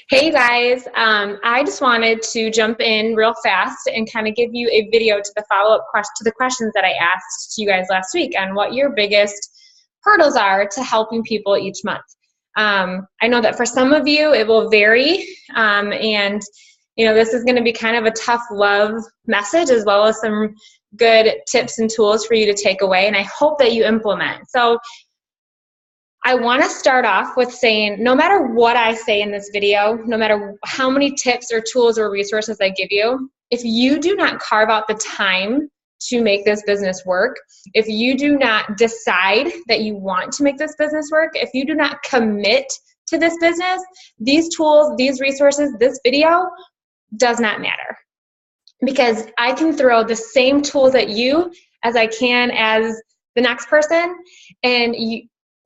Hey guys, I just wanted to jump in real fast and kind of give you a video to the follow-up to the questions that I asked you guys last week on what your biggest hurdles are to helping people each month. I know that for some of you it will vary, and this is going to be kind of a tough love message as well as some good tips and tools for you to take away, and I hope that you implement. So I want to start off with saying, no matter what I say in this video, no matter how many tips or tools or resources I give you, if you do not carve out the time to make this business work, if you do not decide that you want to make this business work, if you do not commit to this business, these tools, these resources, this video does not matter. Because I can throw the same tools at you as I can as the next person, and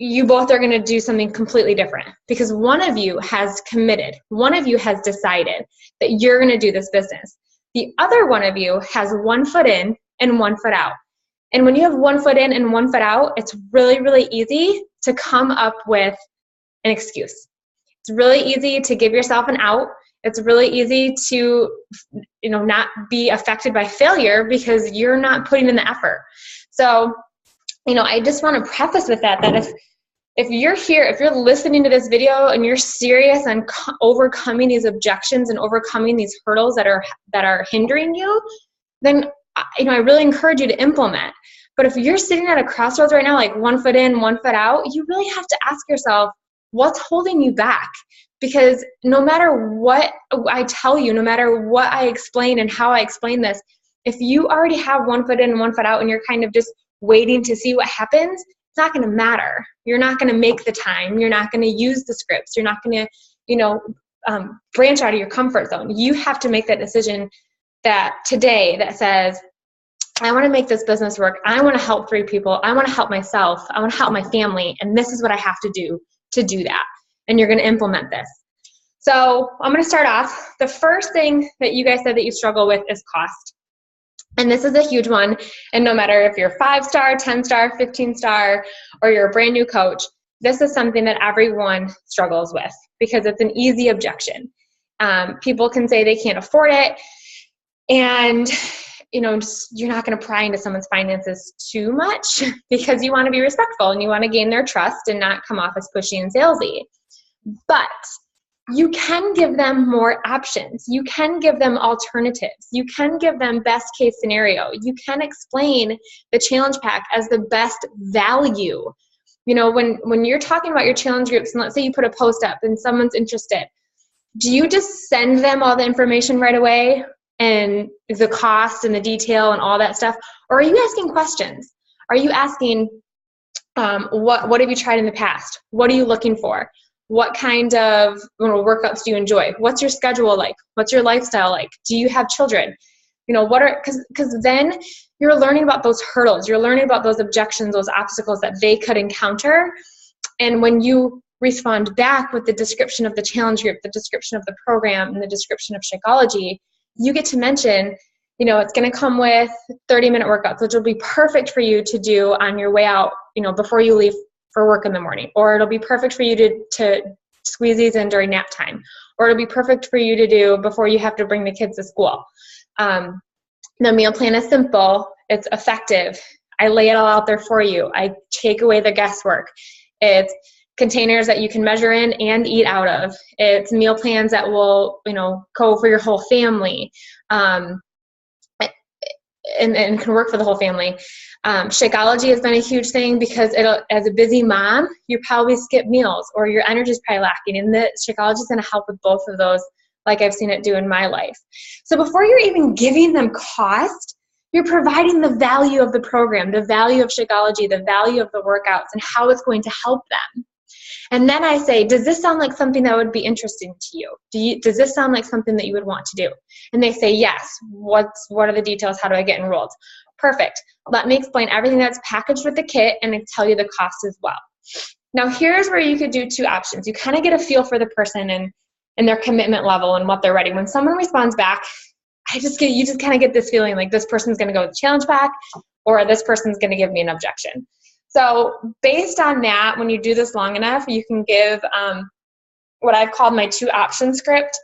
you both are going to do something completely different because one of you has committed. One of you has decided that you're going to do this business. The other one of you has 1 foot in and 1 foot out. And when you have 1 foot in and 1 foot out, it's really, really easy to come up with an excuse. It's really easy to give yourself an out. It's really easy to, not be affected by failure because you're not putting in the effort. So, I just want to preface with that if you're here, if you're listening to this video and you're serious on overcoming these objections and overcoming these hurdles that are hindering you, then I really encourage you to implement. But if you're sitting at a crossroads right now, like 1 foot in, 1 foot out, you really have to ask yourself, what's holding you back? Because no matter what I tell you, no matter what I explain and how I explain this, if you already have 1 foot in and 1 foot out and you're kind of just waiting to see what happens, it's not going to matter. You're not going to make the time. You're not going to use the scripts. You're not going to, branch out of your comfort zone. You have to make that decision that says, I want to make this business work. I want to help 3 people. I want to help myself. I want to help my family. And this is what I have to do that. And you're going to implement this. So I'm going to start off. The first thing that you guys said that you struggle with is cost. And this is a huge one. And no matter if you're 5-star, 10-star, 15-star, or you're a brand new coach, this is something that everyone struggles with because it's an easy objection. People can say they can't afford it. And, you're not going to pry into someone's finances too much because you want to be respectful and you want to gain their trust and not come off as pushy and salesy. But you can give them more options. You can give them alternatives. You can give them best case scenario. You can explain the challenge pack as the best value. When you're talking about your challenge groups, and let's say you put a post up and someone's interested, do you just send them all the information right away and the cost and the detail and all that stuff? Or are you asking questions? Are you asking, what have you tried in the past? What are you looking for? What kind of workouts do you enjoy? What's your schedule like? What's your lifestyle like? Do you have children? Because then you're learning about those hurdles. You're learning about those objections, those obstacles that they could encounter. And when you respond back with the description of the challenge group, the description of the program, and the description of Shakeology, you get to mention, it's going to come with 30-minute workouts, which will be perfect for you to do on your way out, before you leave for work in the morning, or it'll be perfect for you to squeeze these in during nap time, or it'll be perfect for you to do before you have to bring the kids to school. The meal plan is simple. It's effective. I lay it all out there for you. I take away the guesswork. It's containers that you can measure in and eat out of. It's meal plans that will, go for your whole family. And can work for the whole family. Shakeology has been a huge thing because as a busy mom, you probably skip meals or your energy is probably lacking. And the Shakeology is going to help with both of those, like I've seen it do in my life. So before you're even giving them cost, you're providing the value of the program, the value of Shakeology, the value of the workouts, and how it's going to help them. And then I say, does this sound like something that would be interesting to you? Does this sound like something that you would want to do? And they say, yes. What are the details? How do I get enrolled? Perfect. Let me explain everything that's packaged with the kit and I tell you the cost as well. Now, here's where you could do 2 options. You kind of get a feel for the person and their commitment level and what they're ready. When someone responds back, you just kind of get this feeling like this person's going to go with the challenge pack or this person's going to give me an objection. So based on that, when you do this long enough, you can give what I've called my 2 option script.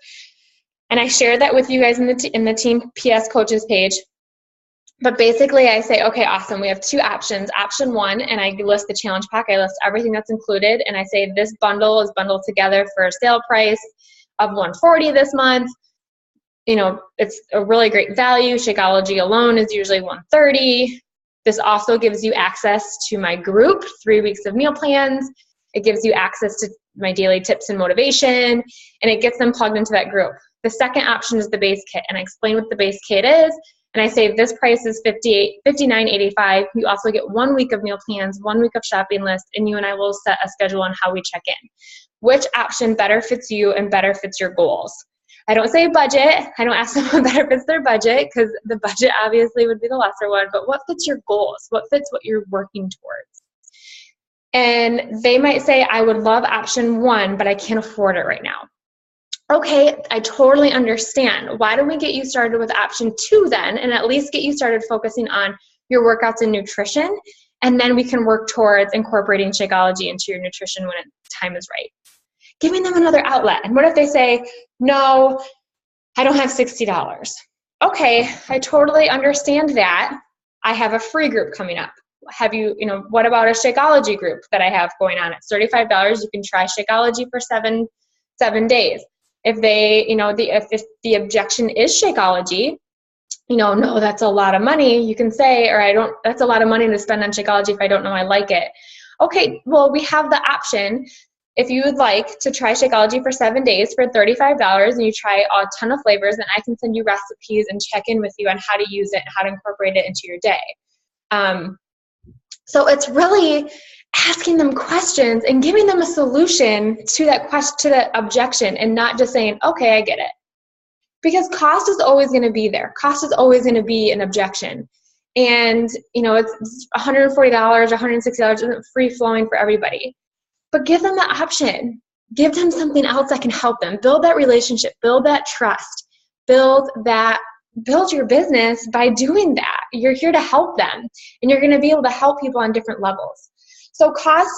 And I shared that with you guys in the Team PS Coaches page. But basically I say, okay, awesome. We have 2 options. Option 1, and I list the challenge pack. I list everything that's included. And I say this bundle is bundled together for a sale price of $140 this month. You know, it's a really great value. Shakeology alone is usually $130. This also gives you access to my group, 3 weeks of meal plans. It gives you access to my daily tips and motivation, and it gets them plugged into that group. The second option is the base kit, and I explain what the base kit is, and I say this price is $59.85. You also get 1 week of meal plans, 1 week of shopping list, and you and I will set a schedule on how we check in. Which option better fits you and better fits your goals? I don't say budget. I don't ask them what better fits their budget, because the budget obviously would be the lesser one, but what fits your goals? What fits what you're working towards? And they might say, I would love option 1, but I can't afford it right now. Okay, I totally understand. Why don't we get you started with option 2 then, and at least get you started focusing on your workouts and nutrition, and then we can work towards incorporating Shakeology into your nutrition when time is right. Giving them another outlet. And what if they say, no, I don't have $60? Okay, I totally understand that. I have a free group coming up. What about a Shakeology group that I have going on? It's $35. You can try Shakeology for seven days. If they, if the objection is Shakeology, no, that's a lot of money, you can say, that's a lot of money to spend on Shakeology if I don't know I like it. Okay, well, we have the option. If you would like to try Shakeology for 7 days for $35 and you try a ton of flavors, then I can send you recipes and check in with you on how to use it and how to incorporate it into your day. So it's really asking them questions and giving them a solution to that question, to that objection, and not just saying, okay, I get it. Because cost is always going to be there. Cost is always going to be an objection. And, it's $140, $160 isn't free flowing for everybody. But give them the option. Give them something else that can help them. Build that relationship. Build that trust. Build your business by doing that. You're here to help them, and you're going to be able to help people on different levels. So cost,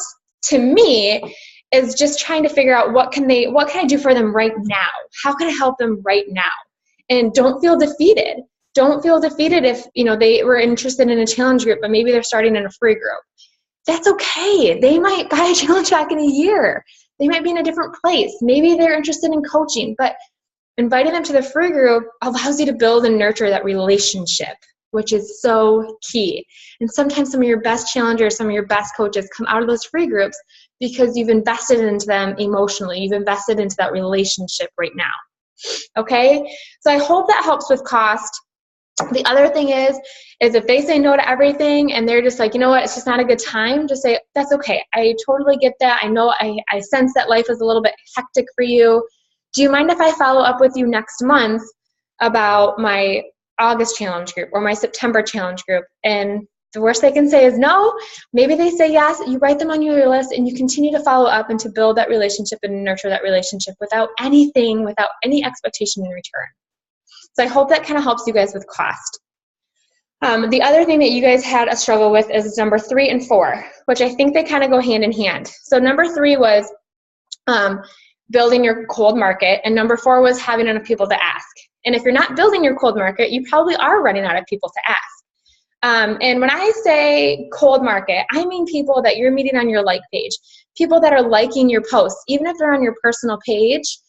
to me, is just trying to figure out what can I do for them right now? How can I help them right now? And don't feel defeated. Don't feel defeated if, they were interested in a challenge group, but maybe they're starting in a free group. That's okay. They might buy a challenge pack in a year. They might be in a different place. Maybe they're interested in coaching, but inviting them to the free group allows you to build and nurture that relationship, which is so key. And sometimes some of your best challengers, some of your best coaches come out of those free groups because you've invested into them emotionally. You've invested into that relationship right now. Okay? So I hope that helps with cost. The other thing is if they say no to everything and they're just like, you know what, it's just not a good time, just say, that's okay. I totally get that. I know I sense that life is a little bit hectic for you. Do you mind if I follow up with you next month about my August challenge group or my September challenge group? And the worst they can say is no. Maybe they say yes. You write them on your list and you continue to follow up and to build that relationship and nurture that relationship without any expectation in return. So I hope that kind of helps you guys with cost. The other thing that you guys had a struggle with is number 3 and 4, which I think they kind of go hand in hand. So number 3 was building your cold market, and number 4 was having enough people to ask. And if you're not building your cold market, you probably are running out of people to ask. And when I say cold market, I mean people that you're meeting on your like page, people that are liking your posts, even if they're on your personal page.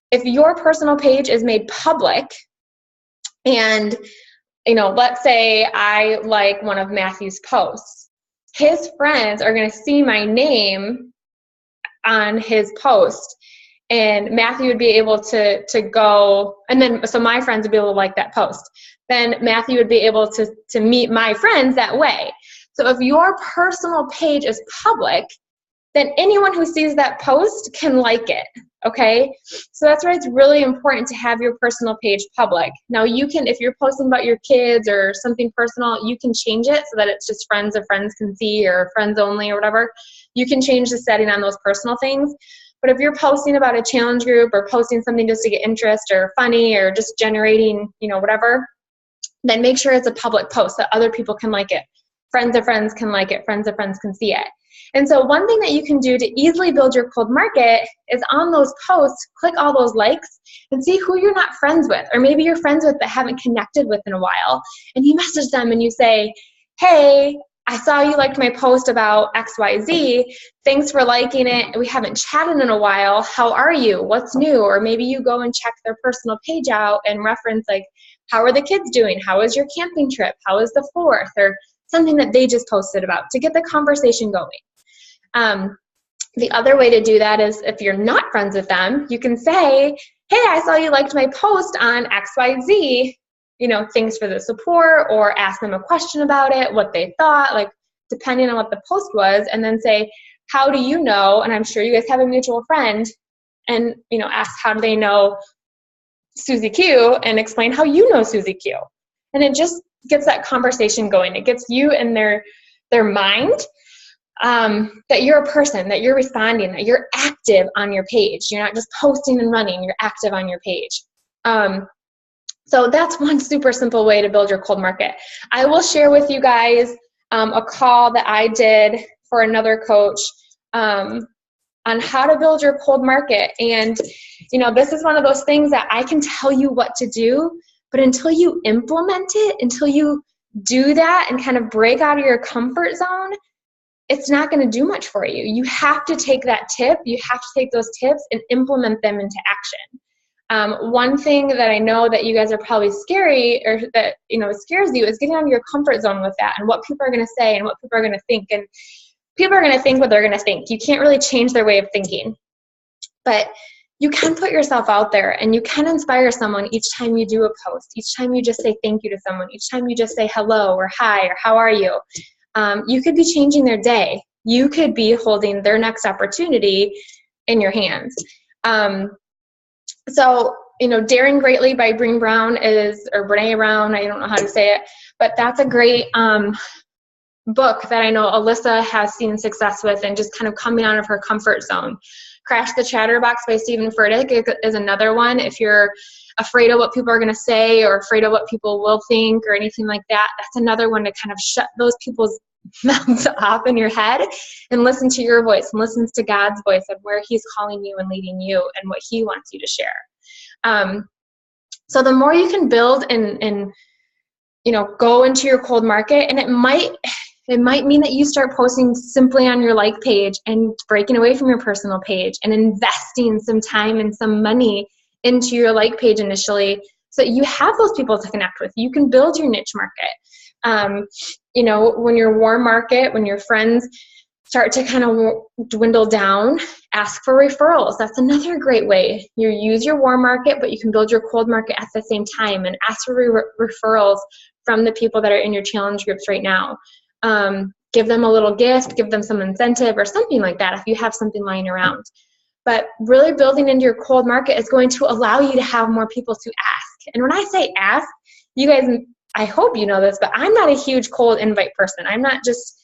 If your personal page is made public, and, let's say I like one of Matthew's posts, his friends are going to see my name on his post, and Matthew would be able to go, and then, so my friends would be able to like that post. Then Matthew would be able to meet my friends that way. So if your personal page is public, then anyone who sees that post can like it, okay? So that's why it's really important to have your personal page public. Now you can, if you're posting about your kids or something personal, you can change it so that it's just friends of friends can see or friends only or whatever. You can change the setting on those personal things. But if you're posting about a challenge group or posting something just to get interest or funny or just generating, whatever, then make sure it's a public post that other people can like it. Friends of friends can like it. Friends of friends can see it. And so one thing that you can do to easily build your cold market is on those posts, click all those likes and see who you're not friends with, or maybe you're friends with but haven't connected with in a while. And you message them and you say, hey, I saw you liked my post about XYZ. Thanks for liking it. We haven't chatted in a while. How are you? What's new? Or maybe you go and check their personal page out and reference like, how are the kids doing? How was your camping trip? How was the 4th? Or something that they just posted about to get the conversation going. The other way to do that is if you're not friends with them, you can say, hey, I saw you liked my post on XYZ. You know, thanks for the support, or ask them a question about it, what they thought, like depending on what the post was, and then say, how do you know, and I'm sure you guys have a mutual friend, and, you know, ask how do they know Susie Q, and explain how you know Susie Q. And it just gets that conversation going. It gets you in their mind that you're a person, that you're responding, that you're active on your page. You're not just posting and running, you're active on your page. So that's one super simple way to build your cold market. I will share with you guys a call that I did for another coach on how to build your cold market. And, you know, this is one of those things that I can tell you what to do, but until you implement it, until you do that and kind of break out of your comfort zone, it's not going to do much for you. You have to take that tip, you have to take those tips and implement them into action. One thing that I know that you guys are probably scary, or that, you know, scares you, is getting out of your comfort zone with that and what people are going to say and what people are going to think. And people are going to think what they're going to think. You can't really change their way of thinking. But you can put yourself out there and you can inspire someone each time you do a post, each time you just say thank you to someone, each time you just say hello or hi or how are you. You could be changing their day. You could be holding their next opportunity in your hands. So, you know, Daring Greatly by Brené Brown or Brené Brown, I don't know how to say it, but that's a great book that I know Alyssa has seen success with, and just kind of coming out of her comfort zone. Crash the Chatterbox by Stephen Furtick is another one. If you're afraid of what people are going to say, or afraid of what people will think, or anything like that, that's another one to kind of shut those people's mouths off in your head and listen to your voice and listen to God's voice of where He's calling you and leading you and what He wants you to share. So the more you can build and you know, go into your cold market, and it might mean that you start posting simply on your like page and breaking away from your personal page and investing some time and some money into your like page initially, so that you have those people to connect with. You can build your niche market. You know, when your warm market, when your friends start to kind of dwindle down, ask for referrals. That's another great way. You use your warm market, but you can build your cold market at the same time, and ask for referrals from the people that are in your challenge groups right now. Give them a little gift, give them some incentive or something like that if you have something lying around. But really building into your cold market is going to allow you to have more people to ask. And when I say ask, you guys, I hope you know this, but I'm not a huge cold invite person. I'm not just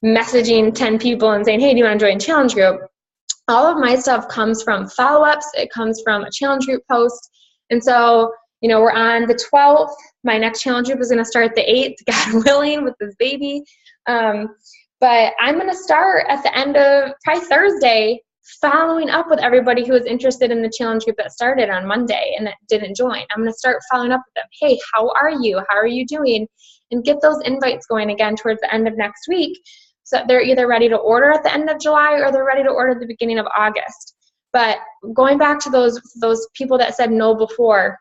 messaging 10 people and saying, hey, do you want to join a challenge group? All of my stuff comes from follow-ups. It comes from a challenge group post. And so, you know, we're on the 12th. My next challenge group is going to start the 8th, God willing, with this baby. But I'm going to start at the end of probably Thursday, following up with everybody who was interested in the challenge group that started on Monday and that didn't join. I'm going to start following up with them. Hey, how are you? How are you doing? And get those invites going again towards the end of next week, so that they're either ready to order at the end of July or they're ready to order at the beginning of August. But going back to those people that said no before,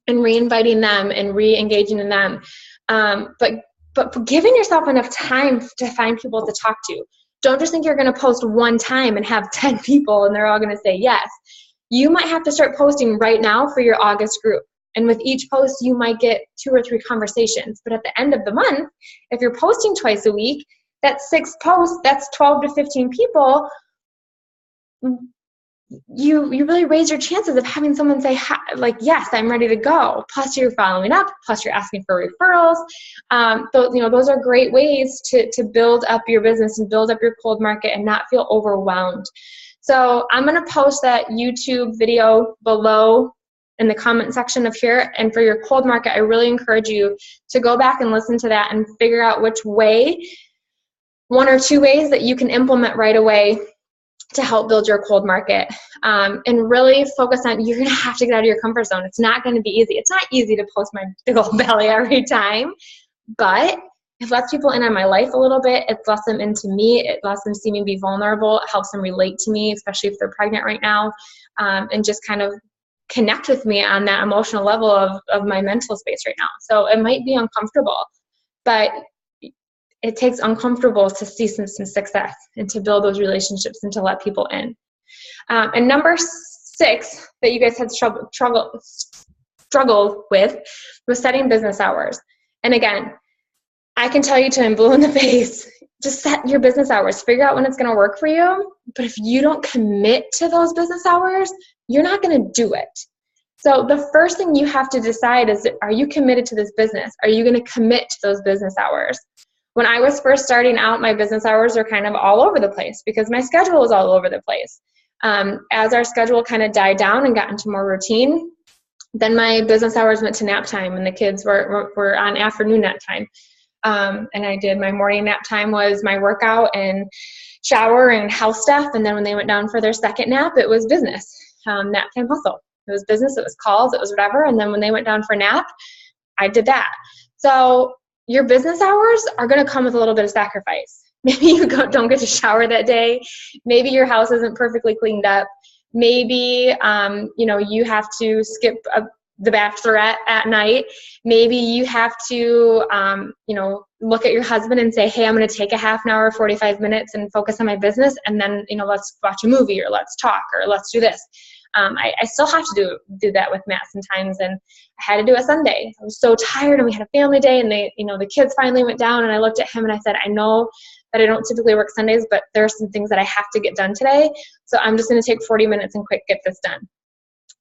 and re-inviting them and re-engaging in them, but giving yourself enough time to find people to talk to. Don't just think you're going to post one time and have 10 people and they're all going to say yes. You might have to start posting right now for your August group. And with each post, you might get 2 or 3 conversations. But at the end of the month, if you're posting twice a week, that's 6 posts, that's 12 to 15 people. You really raise your chances of having someone say, like, yes, I'm ready to go. Plus you're following up, plus you're asking for referrals. Those are great ways to build up your business and build up your cold market and not feel overwhelmed. So I'm going to post that YouTube video below in the comment section of here. And for your cold market, I really encourage you to go back and listen to that and figure out which way 1 or 2 ways that you can implement right away to help build your cold market. And really focus on, you're going to have to get out of your comfort zone. It's not going to be easy. It's not easy to post my big old belly every time, but it lets people in on my life a little bit. It lets them into me. It lets them see me be vulnerable. It helps them relate to me, especially if they're pregnant right now, and just kind of connect with me on that emotional level of my mental space right now. So it might be uncomfortable, but it takes uncomfortable to see some success and to build those relationships and to let people in. And number 6 that you guys had struggled with was setting business hours. And again, I can tell you till I'm blue in the face, just set your business hours. Figure out when it's going to work for you. But if you don't commit to those business hours, you're not going to do it. So the first thing you have to decide is, are you committed to this business? Are you going to commit to those business hours? When I was first starting out, my business hours were kind of all over the place because my schedule was all over the place. As our schedule kind of died down and got into more routine, then my business hours went to nap time, and the kids were on afternoon nap time. And I did my morning nap time was my workout and shower and house stuff. And then when they went down for their second nap, it was business, nap time hustle. It was business, it was calls, it was whatever. And then when they went down for nap, I did that. So your business hours are going to come with a little bit of sacrifice. Maybe you don't get to shower that day. Maybe your house isn't perfectly cleaned up. Maybe, you have to skip the Bachelorette at night. Maybe you have to, look at your husband and say, hey, I'm going to take a half an hour, 45 minutes and focus on my business. And then, let's watch a movie or let's talk or let's do this. I still have to do that with Matt sometimes. And I had to do it Sunday. I was so tired, and we had a family day, and the kids finally went down, and I looked at him and I said, I know that I don't typically work Sundays, but there are some things that I have to get done today. So I'm just going to take 40 minutes and quick get this done.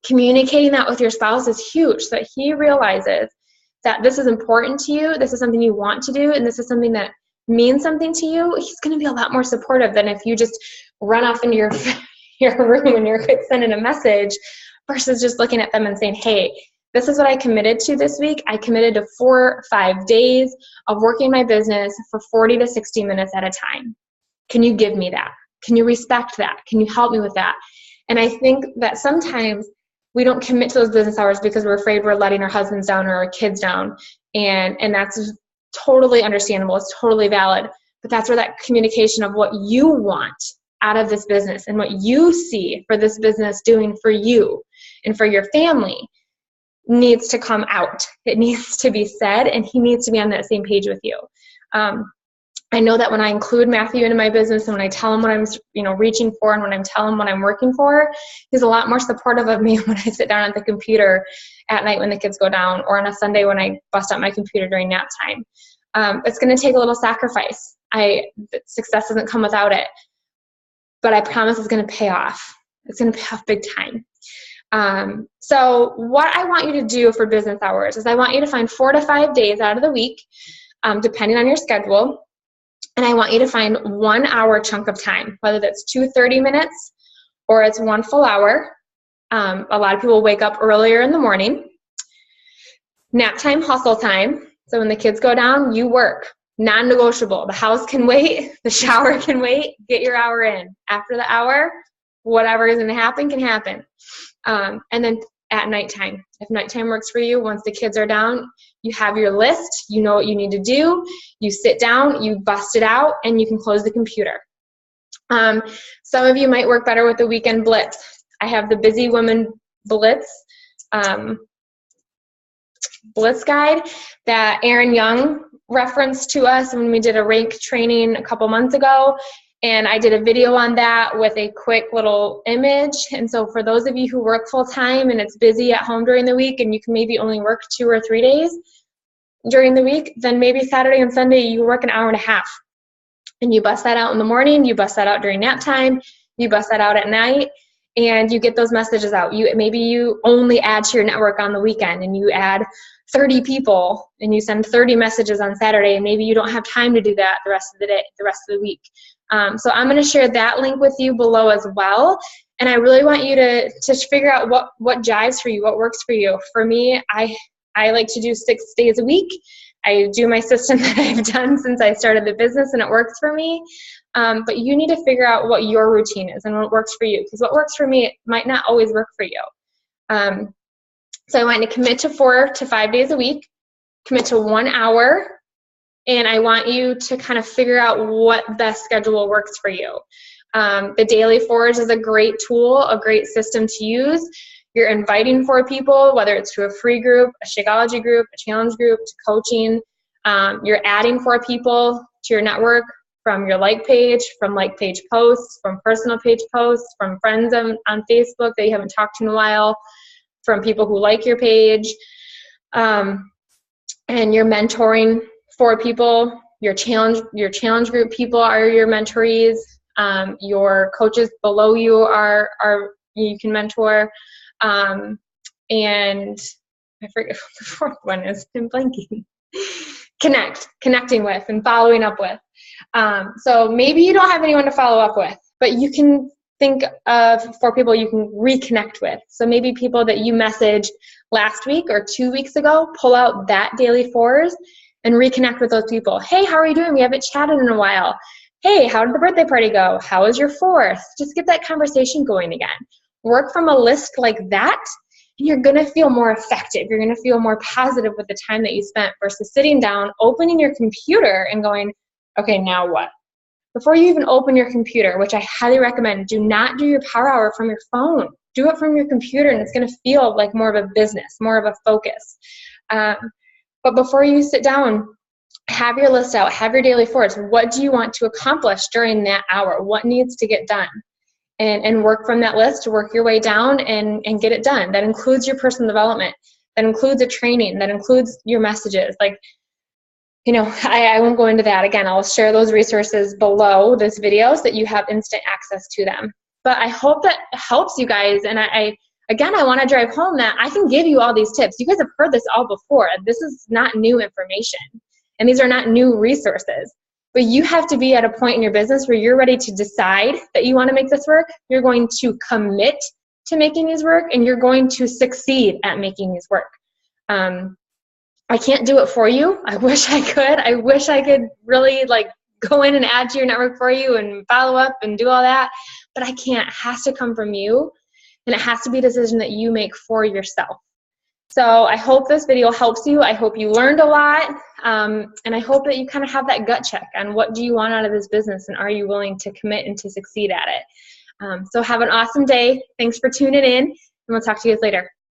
Communicating that with your spouse is huge, so that he realizes that this is important to you, this is something you want to do, and this is something that means something to you. He's going to be a lot more supportive than if you just run off into your room and you're sending a message versus just looking at them and saying, hey, this is what I committed to this week. I committed to 4 or 5 days of working my business for 40 to 60 minutes at a time. Can you give me that? Can you respect that? Can you help me with that? And I think that sometimes we don't commit to those business hours because we're afraid we're letting our husbands down or our kids down. And that's totally understandable. It's totally valid. But that's where that communication of what you want out of this business and what you see for this business doing for you and for your family needs to come out. It needs to be said, and he needs to be on that same page with you. I know that when I include Matthew into my business and when I tell him what I'm reaching for and when I'm telling him what I'm working for, he's a lot more supportive of me when I sit down at the computer at night when the kids go down, or on a Sunday when I bust out my computer during nap time. It's going to take a little sacrifice. Success doesn't come without it, but I promise it's going to pay off. It's going to pay off big time. So what I want you to do for business hours is I want you to find 4 to 5 days out of the week, depending on your schedule. And I want you to find 1 hour chunk of time, whether that's 2 30 minutes or it's 1 full hour. A lot of people wake up earlier in the morning. Nap time, hustle time. So when the kids go down, you work. Non-negotiable. The house can wait. The shower can wait. Get your hour in. After the hour, whatever is going to happen can happen. And then at nighttime, if nighttime works for you, once the kids are down, you have your list, you know what you need to do, you sit down, you bust it out, and you can close the computer. Some of you might work better with the weekend blitz. I have the Busy Woman Blitz guide that Aaron Young referenced to us when we did a rank training a couple months ago. And I did a video on that with a quick little image. And so for those of you who work full time and it's busy at home during the week and you can maybe only work 2 or 3 days during the week, then maybe Saturday and Sunday you work an hour and a half. And you bust that out in the morning, you bust that out during nap time, you bust that out at night, and you get those messages out. Maybe you only add to your network on the weekend and you add 30 people and you send 30 messages on Saturday, and maybe you don't have time to do that the rest of the day, the rest of the week. So I'm going to share that link with you below as well. And I really want you to figure out what jives for you, what works for you. For me, I like to do 6 days a week. I do my system that I've done since I started the business, and it works for me. But you need to figure out what your routine is and what works for you, because what works for me might not always work for you. So I want you to commit to 4 to 5 days a week, commit to 1 hour, and I want you to kind of figure out what best schedule works for you. The Daily Forge is a great tool, a great system to use. You're inviting 4 people, whether it's to a free group, a Shakeology group, a challenge group, to coaching. You're adding 4 people to your network from your like page, from like page posts, from personal page posts, from friends on Facebook that you haven't talked to in a while, from people who like your page. And you're mentoring 4 people. Your challenge group people are your mentorees. Your coaches below you are you can mentor. And I forget what the 4th one is. I'm blanking. Connecting with and following up with. So maybe you don't have anyone to follow up with, but you can think of 4 people you can reconnect with. So maybe people that you messaged last week or 2 weeks ago, pull out that Daily Forge and reconnect with those people. Hey, how are you doing? We haven't chatted in a while. Hey, how did the birthday party go? How was your 4th? Just get that conversation going again. Work from a list like that, and you're going to feel more effective. You're going to feel more positive with the time that you spent versus sitting down, opening your computer and going, okay, now what? Before you even open your computer, which I highly recommend, do not do your power hour from your phone. Do it from your computer, and it's going to feel like more of a business, more of a focus. But before you sit down, have your list out, have your Daily Forge. What do you want to accomplish during that hour? What needs to get done? And work from that list to work your way down and get it done. That includes your personal development. That includes a training. That includes your messages. Like, you know, I won't go into that. Again, I'll share those resources below this video so that you have instant access to them. But I hope that helps you guys. And I want to drive home that I can give you all these tips. You guys have heard this all before. This is not new information. And these are not new resources. But you have to be at a point in your business where you're ready to decide that you want to make this work. You're going to commit to making these work, and you're going to succeed at making these work. I can't do it for you. I wish I could. I wish I could really go in and add to your network for you and follow up and do all that. But I can't. It has to come from you, and it has to be a decision that you make for yourself. So I hope this video helps you. I hope you learned a lot. And I hope that you kind of have that gut check on what do you want out of this business, and are you willing to commit and to succeed at it. So have an awesome day. Thanks for tuning in, and we'll talk to you guys later.